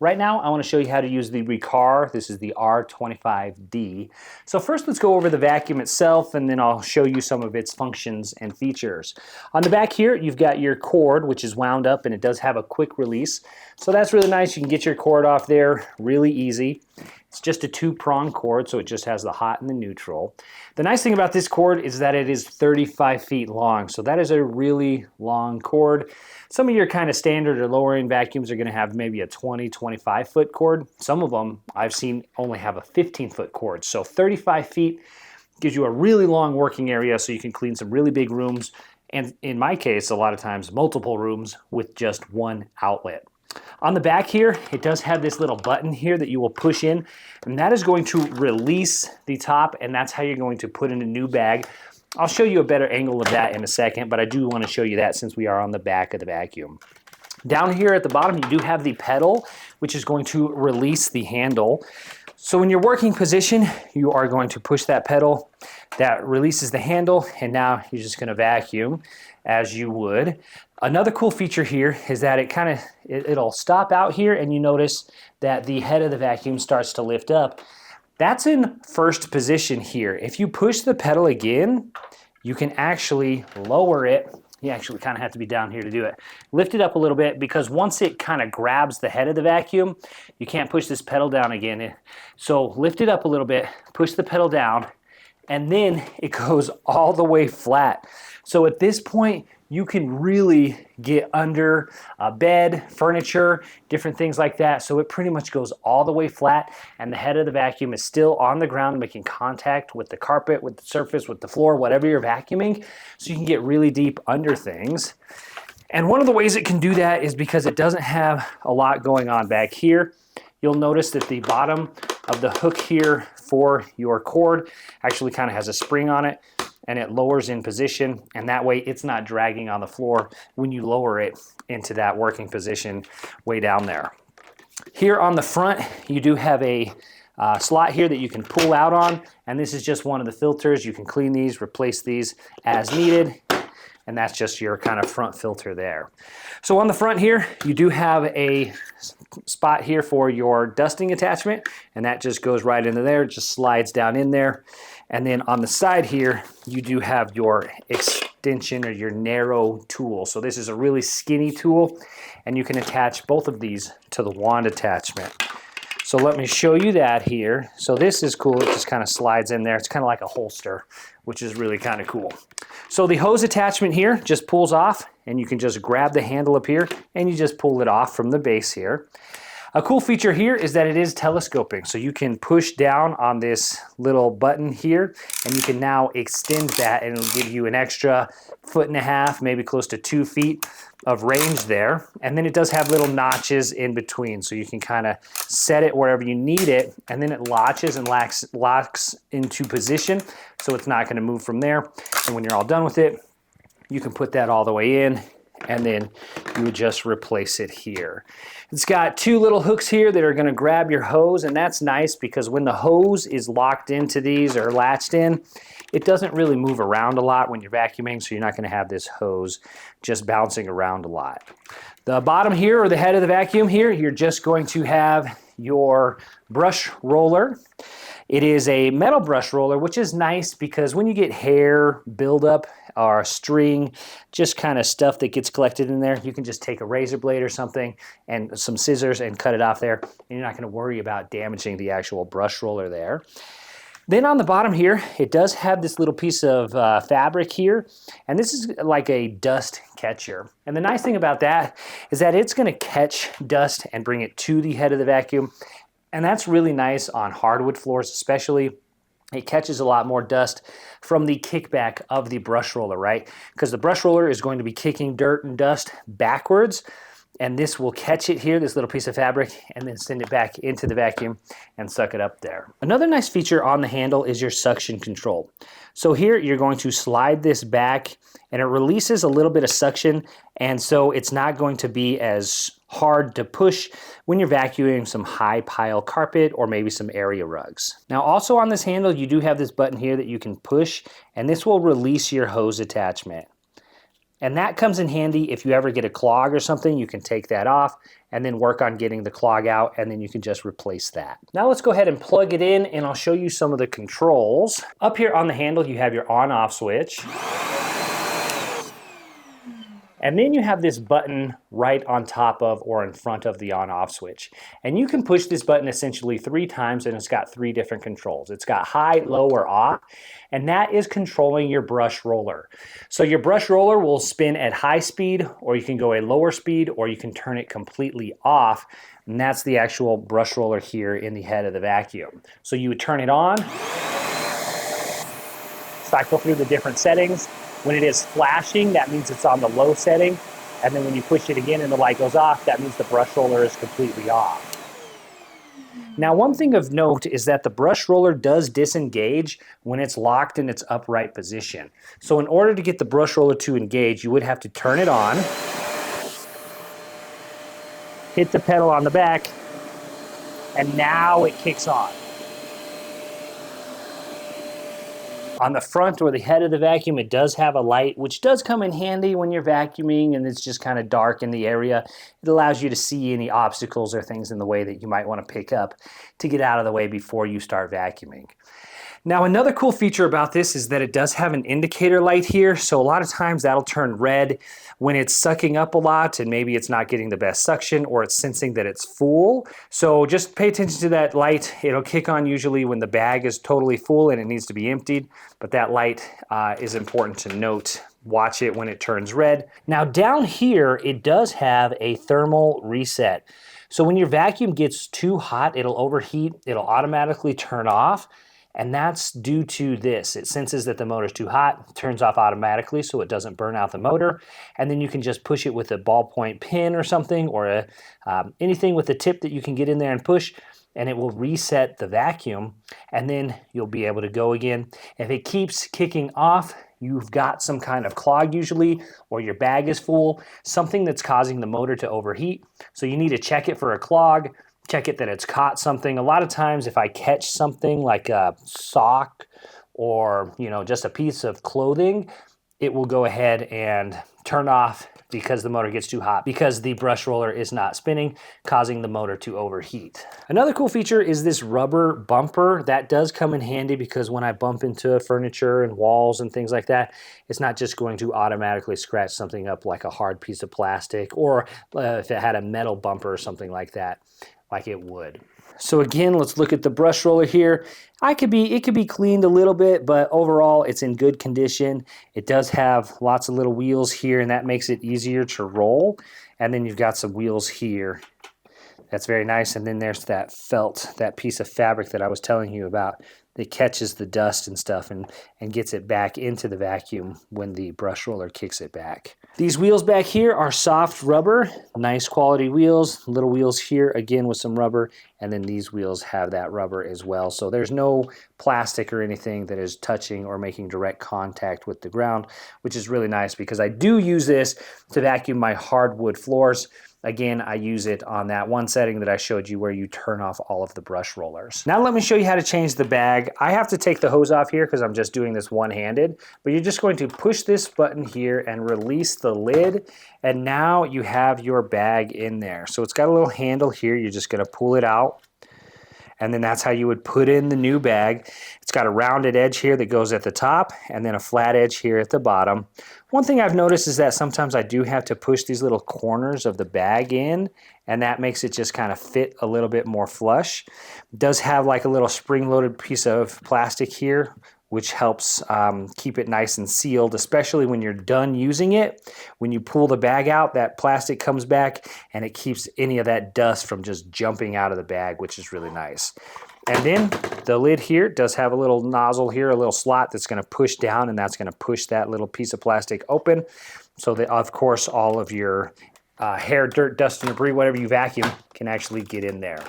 Right now, I want to show you how to use the Riccar. This is the R25D. So first, let's go over the vacuum itself, and then I'll show you some of its functions and features. On the back here, you've got your cord, which is wound up, and it does have a quick release. So that's really nice. You can get your cord off there really easy. It's just a two-prong cord, so it just has the hot and the neutral. The nice thing about this cord is that it is 35 feet long, so that is a really long cord. Some of your kind of standard or lower end vacuums are going to have maybe a 20, 25 foot cord. Some of them I've seen only have a 15-foot cord. So 35 feet gives you a really long working area so you can clean some really big rooms. And in my case, a lot of times multiple rooms with just one outlet. On the back here, it does have this little button here that you will push in, and that is going to release the top, and that's how you're going to put in a new bag. I'll show you a better angle of that in a second, but I do want to show you that since we are on the back of the vacuum. Down here at the bottom, you do have the pedal, which is going to release the handle. So in your working position, you are going to push that pedal. That releases the handle, and now you're just going to vacuum as you would. Another cool feature here is that it'll stop out here, and you notice that the head of the vacuum starts to lift up. That's in first position here. If you push the pedal again, you can actually lower it. You actually kind of have to be down here to do it. Lift it up a little bit, because once it kind of grabs the head of the vacuum, you can't push this pedal down again. So lift it up a little bit, push the pedal down, and then it goes all the way flat. So at this point, you can really get under a bed, furniture, different things like that. So it pretty much goes all the way flat, and the head of the vacuum is still on the ground making contact with the carpet, with the surface, with the floor, whatever you're vacuuming. So you can get really deep under things. And one of the ways it can do that is because it doesn't have a lot going on back here. You'll notice that the bottom of the hook here for your cord actually kind of has a spring on it, and it lowers in position, and that way it's not dragging on the floor when you lower it into that working position way down there. Here on the front, you do have a slot here that you can pull out on, and this is just one of the filters. You can clean these, replace these as needed, and that's just your kind of front filter there. So on the front here, you do have a spot here for your dusting attachment, and that just goes right into there, just slides down in there. And then on the side here, you do have your extension or your narrow tool. So this is a really skinny tool, and you can attach both of these to the wand attachment. So let me show you that here. So this is cool. It just kind of slides in there. It's kind of like a holster, which is really kind of cool. So the hose attachment here just pulls off, and you can just grab the handle up here, and you just pull it off from the base here. A cool feature here is that it is telescoping, so you can push down on this little button here, and you can now extend that, and it'll give you an extra 1.5 feet, maybe close to 2 feet of range there. And then it does have little notches in between, so you can kind of set it wherever you need it, and then it latches and locks into position, so it's not going to move from there. And when you're all done with it, you can put that all the way in, and then you would just replace it here. It's got two little hooks here that are going to grab your hose, and that's nice because when the hose is locked into these or latched in, it doesn't really move around a lot when you're vacuuming, so you're not going to have this hose just bouncing around a lot. The bottom here, or the head of the vacuum here, you're just going to have your brush roller. It is a metal brush roller, which is nice because when you get hair buildup or string, just kind of stuff that gets collected in there, you can just take a razor blade or something and some scissors and cut it off there, and you're not going to worry about damaging the actual brush roller there. Then on the bottom here, it does have this little piece of fabric here, and this is like a dust catcher. And the nice thing about that is that it's going to catch dust and bring it to the head of the vacuum. And that's really nice on hardwood floors especially. It catches a lot more dust from the kickback of the brush roller, right? Because the brush roller is going to be kicking dirt and dust backwards, and this will catch it here, this little piece of fabric, and then send it back into the vacuum and suck it up there. Another nice feature on the handle is your suction control. So here you're going to slide this back, and it releases a little bit of suction, and so it's not going to be as hard to push when you're vacuuming some high pile carpet or maybe some area rugs. Now also on this handle, you do have this button here that you can push, and this will release your hose attachment. And that comes in handy if you ever get a clog or something. You can take that off and then work on getting the clog out, and then you can just replace that. Now let's go ahead and plug it in, and I'll show you some of the controls. Up here on the handle, you have your on-off switch. And then you have this button right on top of or in front of the on-off switch. And you can push this button essentially 3 times, and it's got 3 different controls. It's got high, low, or off, and that is controlling your brush roller. So your brush roller will spin at high speed, or you can go a lower speed, or you can turn it completely off. And that's the actual brush roller here in the head of the vacuum. So you would turn it on, cycle through the different settings. When it is flashing, that means it's on the low setting. And then when you push it again and the light goes off, that means the brush roller is completely off. Now, one thing of note is that the brush roller does disengage when it's locked in its upright position. So in order to get the brush roller to engage, you would have to turn it on, hit the pedal on the back, and now it kicks on. On the front or the head of the vacuum, it does have a light, which does come in handy when you're vacuuming and it's just kind of dark in the area. It allows you to see any obstacles or things in the way that you might want to pick up to get out of the way before you start vacuuming. Now, another cool feature about this is that it does have an indicator light here. So a lot of times that'll turn red when it's sucking up a lot and maybe it's not getting the best suction or it's sensing that it's full. So just pay attention to that light. It'll kick on usually when the bag is totally full and it needs to be emptied. But that light is important to note. Watch it when it turns red. Now down here, it does have a thermal reset. So when your vacuum gets too hot, it'll overheat, it'll automatically turn off. And that's due to this. It senses that the motor's too hot, turns off automatically so it doesn't burn out the motor. And then you can just push it with a ballpoint pen or something, or anything with a tip that you can get in there and push, and it will reset the vacuum, and then you'll be able to go again. If it keeps kicking off, you've got some kind of clog usually, or your bag is full, something that's causing the motor to overheat. So you need to check it for a clog, check it that it's caught something. A lot of times if I catch something like a sock or just a piece of clothing, it will go ahead and turn off because the motor gets too hot, because the brush roller is not spinning, causing the motor to overheat. Another cool feature is this rubber bumper. That does come in handy because when I bump into furniture and walls and things like that, it's not just going to automatically scratch something up like a hard piece of plastic, or if it had a metal bumper or something like that, like it would. So again, let's look at the brush roller here. It could be cleaned a little bit, but overall it's in good condition. It does have lots of little wheels here, and that makes it easier to roll. And then you've got some wheels here. That's very nice. And then there's that felt, that piece of fabric that I was telling you about that catches the dust and stuff and gets it back into the vacuum when the brush roller kicks it back. These wheels back here are soft rubber, nice quality wheels, little wheels here again with some rubber, and then these wheels have that rubber as well. So there's no plastic or anything that is touching or making direct contact with the ground, which is really nice because I do use this to vacuum my hardwood floors. Again, I use it on that one setting that I showed you where you turn off all of the brush rollers. Now let me show you how to change the bag. I have to take the hose off here because I'm just doing this one-handed, but you're just going to push this button here and release the lid, and now you have your bag in there. So it's got a little handle here. You're just gonna pull it out, and then that's how you would put in the new bag. It's got a rounded edge here that goes at the top and then a flat edge here at the bottom. One thing I've noticed is that sometimes I do have to push these little corners of the bag in, and that makes it just kind of fit a little bit more flush. It does have like a little spring-loaded piece of plastic here, which helps keep it nice and sealed, especially when you're done using it. When you pull the bag out, that plastic comes back and it keeps any of that dust from just jumping out of the bag, which is really nice. And then the lid here does have a little nozzle here, a little slot that's going to push down, and that's going to push that little piece of plastic open so that, of course, all of your hair, dirt, dust, and debris, whatever you vacuum, can actually get in there.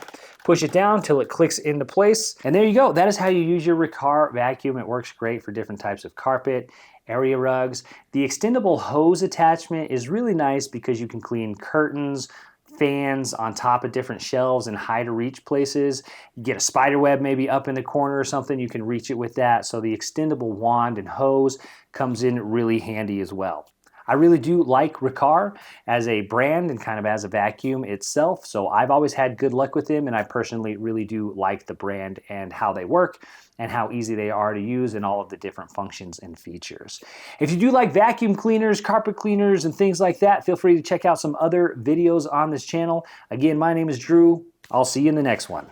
Push it down till it clicks into place, and there you go. That is how you use your Riccar vacuum. It works great for different types of carpet, area rugs. The extendable hose attachment is really nice because you can clean curtains, fans on top of different shelves and high to reach places. You get a spider web maybe up in the corner or something, you can reach it with that. So the extendable wand and hose comes in really handy as well. I really do like Riccar as a brand and kind of as a vacuum itself. So I've always had good luck with them, and I personally really do like the brand and how they work and how easy they are to use and all of the different functions and features. If you do like vacuum cleaners, carpet cleaners, and things like that, feel free to check out some other videos on this channel. Again, my name is Drew. I'll see you in the next one.